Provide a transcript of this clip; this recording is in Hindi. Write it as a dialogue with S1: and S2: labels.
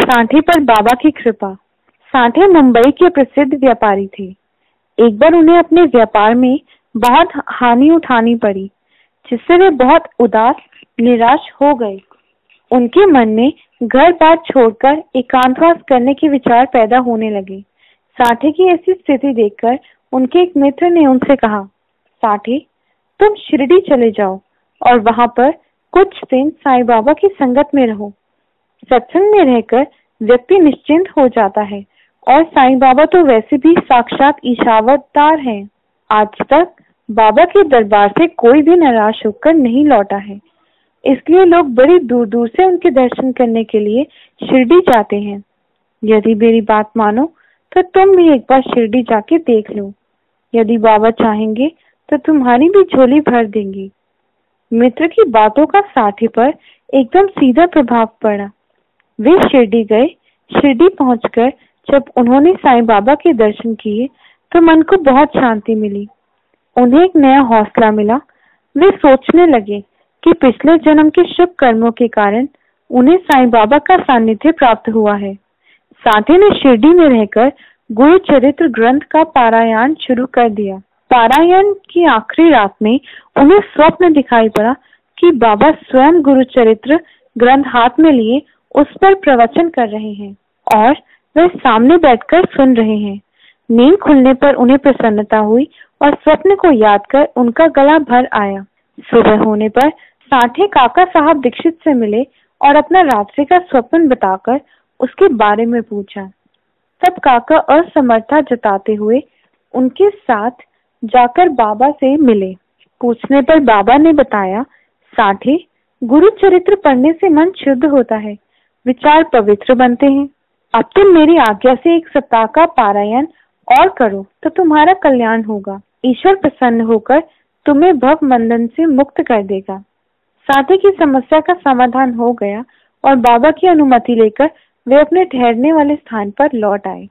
S1: सांठे पर बाबा की कृपा। सांठे मुंबई के प्रसिद्ध व्यापारी थे। एक बार उन्हें अपने व्यापार में बहुत हानि उठानी पड़ी, जिससे वे बहुत उदास निराश हो गए। उनके मन में घर बार छोड़कर एकांतवास करने के विचार पैदा होने लगे। सांठे की ऐसी स्थिति देखकर उनके एक मित्र ने उनसे कहा, सांठे, तुम शिरडी चले जाओ और वहां पर कुछ दिन साईं बाबा की संगत में रहो। सत्संग में रहकर व्यक्ति निश्चिंत हो जाता है और साईं बाबा तो वैसे भी साक्षात ईशावतार हैं। आज तक बाबा के दरबार से कोई भी निराश होकर नहीं लौटा है, इसलिए लोग बड़ी दूर दूर से उनके दर्शन करने के लिए शिरडी जाते हैं। यदि मेरी बात मानो तो तुम भी एक बार शिरडी जाके देख लो। यदि बाबा चाहेंगे तो तुम्हारी भी झोली भर देंगे। मित्र की बातों का सांठे पर एकदम सीधा प्रभाव पड़ा। वे शिरडी गए। शिरडी पहुंचकर जब उन्होंने साईं बाबा के दर्शन किए तो मन को बहुत शांति मिली। उन्हें एक नया हौसला मिला। वे सोचने लगे कि पिछले जन्म के शुभ कर्मों के कारण उन्हें साईं बाबा का सानिध्य प्राप्त हुआ है। सांठे ने शिरडी में रहकर गुरु चरित्र ग्रंथ का पारायण शुरू कर दिया। पारायण की आखिरी रात में उन्हें स्वप्न दिखाई पड़ा कि बाबा स्वयं गुरु चरित्र ग्रंथ हाथ में लिए उस पर प्रवचन कर रहे हैं और वे सामने बैठकर सुन रहे हैं। नींद खुलने पर उन्हें प्रसन्नता हुई और स्वप्न को याद कर उनका गला भर आया। सुबह होने पर सांठे काका साहब दीक्षित से मिले और अपना रात्रि का स्वप्न बताकर उसके बारे में पूछा। तब काका असमर्थता जताते हुए उनके साथ जाकर बाबा से मिले। पूछने पर बाबा ने बताया, सांठे, गुरु चरित्र पढ़ने से मन शुद्ध होता है, विचार पवित्र बनते हैं। अब तुम मेरी आज्ञा से एक सप्ताह का पारायण और करो तो तुम्हारा कल्याण होगा। ईश्वर प्रसन्न होकर तुम्हें भव बंधन से मुक्त कर देगा। सांठे की समस्या का समाधान हो गया और बाबा की अनुमति लेकर वे अपने ठहरने वाले स्थान पर लौट आए।